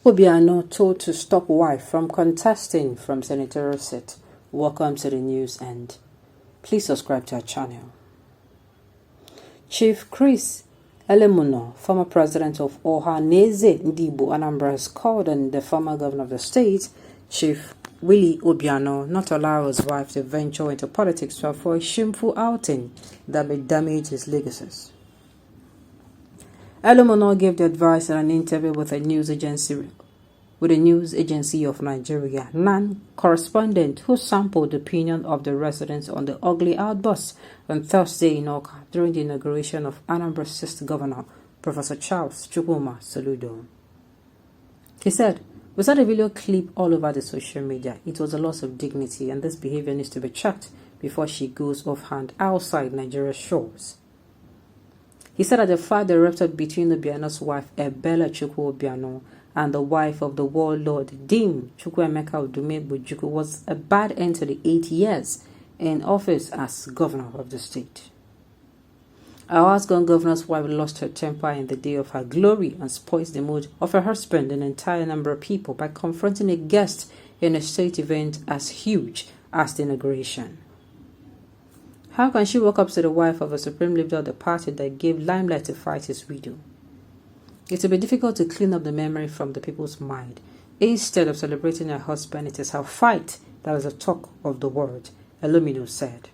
Obiano told to stop wife from contesting from Senetorial seat. Welcome to the news and please subscribe to our channel. Chief Chris Elemuno, former president of Ohaneze Ndibo, Anambra, has called on the former governor of the state, Chief Willie Obiano, not to allow his wife to venture into politics to avoid shameful outing that may damage his legacies. Elemuno gave the advice in an interview with a news agency of Nigeria, NAN correspondent, who sampled the opinion of the residents on the ugly outburst on Thursday in Oka during the inauguration of Anambra's sixth governor, Professor Charles Chukwuma Soludo. He said, "We saw the video clip all over the social media. It was a loss of dignity, and this behavior needs to be checked before she goes offhand outside Nigeria's shores." He said that the fight erupted between Obiano's wife, Ebele Chukwu Obiano, and the wife of the warlord, Dim Chukwuemeka Odume Bujuku, was a bad end to the 8 years in office as governor of the state. Our outgoing governor's wife lost her temper in the day of her glory and spoiled the mood of her husband and an entire number of people by confronting a guest in a state event as huge as the inauguration. How can she walk up to the wife of a supreme leader of the party that gave limelight to fight his widow? It will be difficult to clean up the memory from the people's mind. Instead of celebrating her husband, it is her fight that is the talk of the world, Elumino said.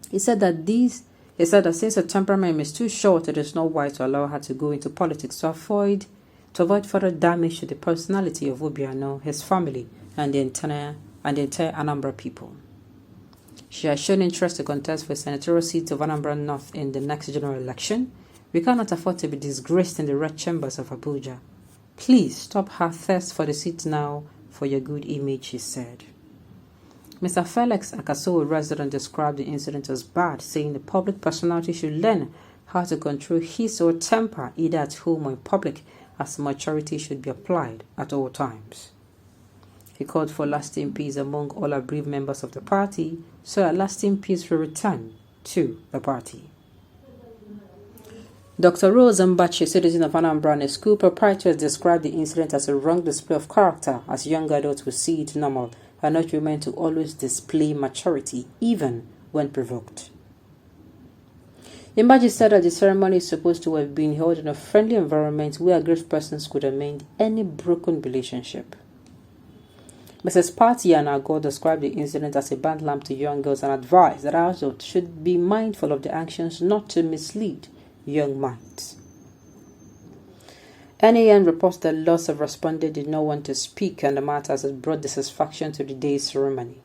He said that since her temperament is too short, it is not wise to allow her to go into politics to avoid further damage to the personality of Obiano, his family, and the entire Anambra people. She has shown interest to contest for the senatorial seat of Anambra North in the next general election. We cannot afford to be disgraced in the red chambers of Abuja. Please stop her thirst for the seat now for your good image, he said. Mr. Felix Akaso, a resident, described the incident as bad, saying the public personality should learn how to control his or her temper, either at home or in public, as maturity should be applied at all times. He called for lasting peace among all aggrieved members of the party, so a lasting peace will return to the party. Dr. Rose Mbachi, citizen of Anambra and a school proprietor, has described the incident as a wrong display of character, as young adults will see it normal and not women to always display maturity, even when provoked. Mbachi said that the ceremony is supposed to have been held in a friendly environment where aggrieved persons could amend any broken relationship. Mrs. Patty Anago described the incident as a bad lamp to young girls and advised that adults should be mindful of their actions not to mislead young minds. NAN reports that lots of respondents did not want to speak on the matter as it brought dissatisfaction to the day's ceremony.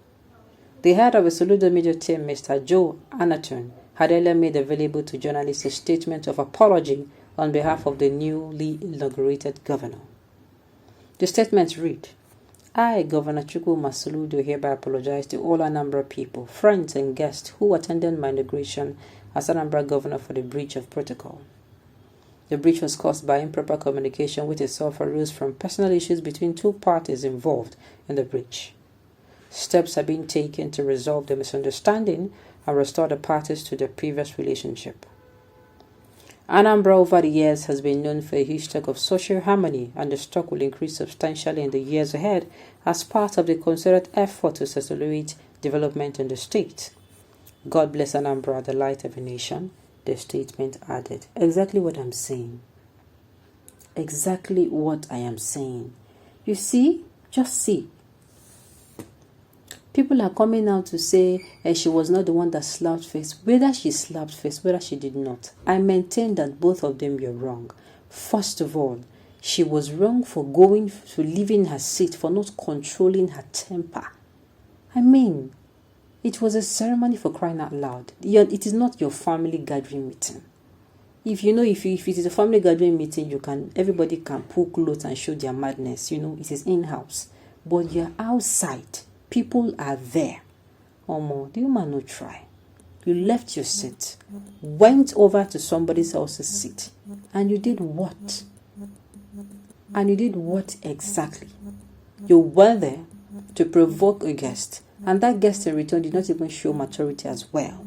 The head of a Soludo media team, Mr. Joe Anaton, had earlier made available to journalists a statement of apology on behalf of the newly inaugurated governor. The statement read, "I, Governor Chukwuma Soludo, hereby apologize to all Anambra people, friends and guests who attended my inauguration as Anambra governor for the breach of protocol. The breach was caused by improper communication which itself arose from personal issues between two parties involved in the breach. Steps are being taken to resolve the misunderstanding and restore the parties to their previous relationship. Anambra over the years has been known for a history of social harmony, and the stock will increase substantially in the years ahead as part of the concerted effort to accelerate development in the state. God bless Anambra, the light of a nation," the statement added. Exactly what I'm saying. Exactly what I am saying. You see? Just see. People are coming out to say she was not the one that slapped face. Whether she slapped face, whether she did not, I maintain that both of them were wrong. First of all, she was wrong for going to leaving her seat, for not controlling her temper. I mean, it was a ceremony, for crying out loud. It is not your family gathering meeting. If it is a family gathering meeting, everybody can pull clothes and show their madness. It is in-house. But you're outside. People are there. The woman no try. You left your seat, went over to somebody else's seat, and you did what? And you did what exactly? You went there to provoke a guest, and that guest in return did not even show maturity as well.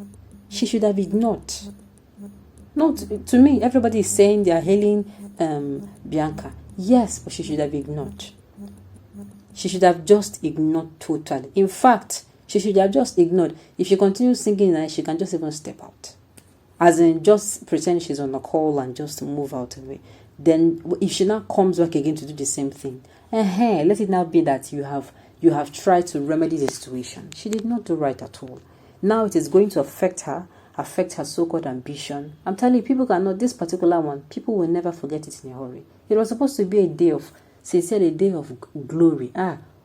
She should have ignored. No, to me, everybody is saying they are hailing Bianca. Yes, but she should have ignored. She should have just ignored totally. In fact, she should have just ignored. If she continues singing, she can just even step out. As in, just pretend she's on a call and just move out of it. Then, if she now comes back again to do the same thing, let it now be that you have tried to remedy the situation. She did not do right at all. Now it is going to affect her so-called ambition. I'm telling you, people cannot, this particular one, people will never forget it in a hurry. It was supposed to be a day of, sincerely, a day of glory.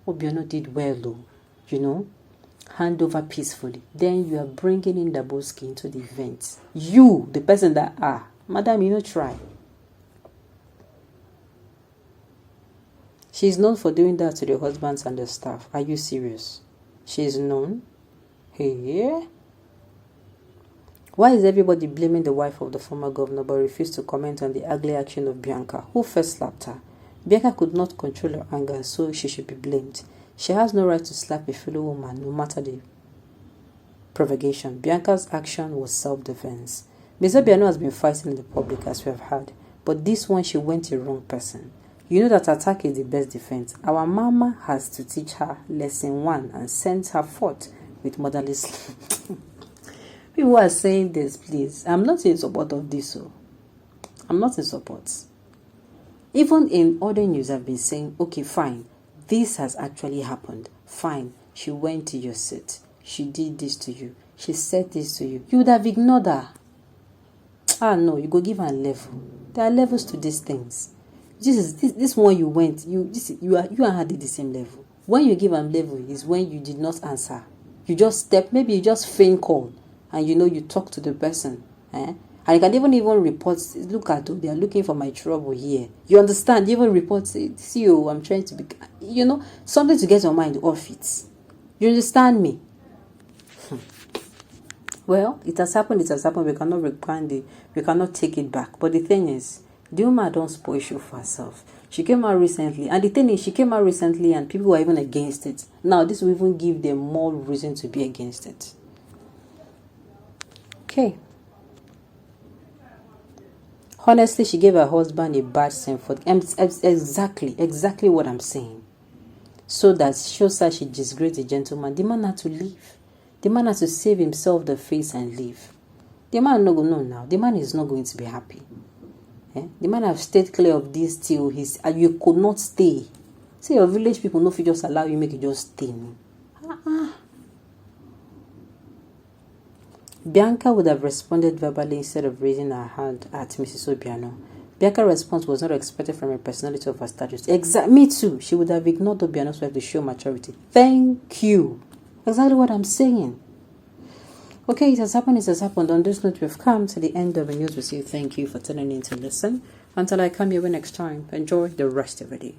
Obiano did well though, hand over peacefully. Then you are bringing in Daboski into the event. You, the person that, madam, try. She's known for doing that to the husbands and the staff. Are you serious? She's known? Hey. Why is everybody blaming the wife of the former governor but refused to comment on the ugly action of Bianca? Who first slapped her? Bianca could not control her anger, so she should be blamed. She has no right to slap a fellow woman, no matter the provocation. Bianca's action was self-defense. Ms. Obiano has been fighting in the public, as we have heard, but this one, she went to the wrong person. You know that attack is the best defense. Our mama has to teach her lesson 1 and sent her forth with motherly People are saying this, please. I'm not in support of this. I'm not in support. Even in other news, I've been saying, okay, fine. This has actually happened. Fine. She went to your seat. She did this to you. She said this to you. You would have ignored her. No, you go give her a level. There are levels to these things. This one you went, you and her did the same level. When you give them level is when you did not answer. You just maybe you just feign call, and you talk to the person. And you can even report, look at, they are looking for my trouble here. You understand? You even report, see you, I'm trying to be, something to get your mind off it. You understand me? Well, it has happened, we cannot rewind it, we cannot take it back. But the thing is, the woman don't spoil show for herself. She came out recently, and the thing is, she came out recently and people were even against it. Now, this will even give them more reason to be against it. Okay. Honestly, she gave her husband a bad scent for exactly what I'm saying. So that shows her she disgraced the gentleman. The man had to leave. The man had to save himself the face and leave. The man no go know now. The man is not going to be happy. The man have stayed clear of this till you could not stay. See, your village people no fit just allow you make you just stay. Bianca would have responded verbally instead of raising her hand at Mrs. Obiano. Bianca's response was not expected from a personality of her status. Me too. She would have ignored Obiano's wife to show maturity. Thank you. Exactly what I'm saying. Okay, it has happened. On this note, we've come to the end of the news. We say thank you for tuning in to listen. Until I come your way next time, enjoy the rest of the day.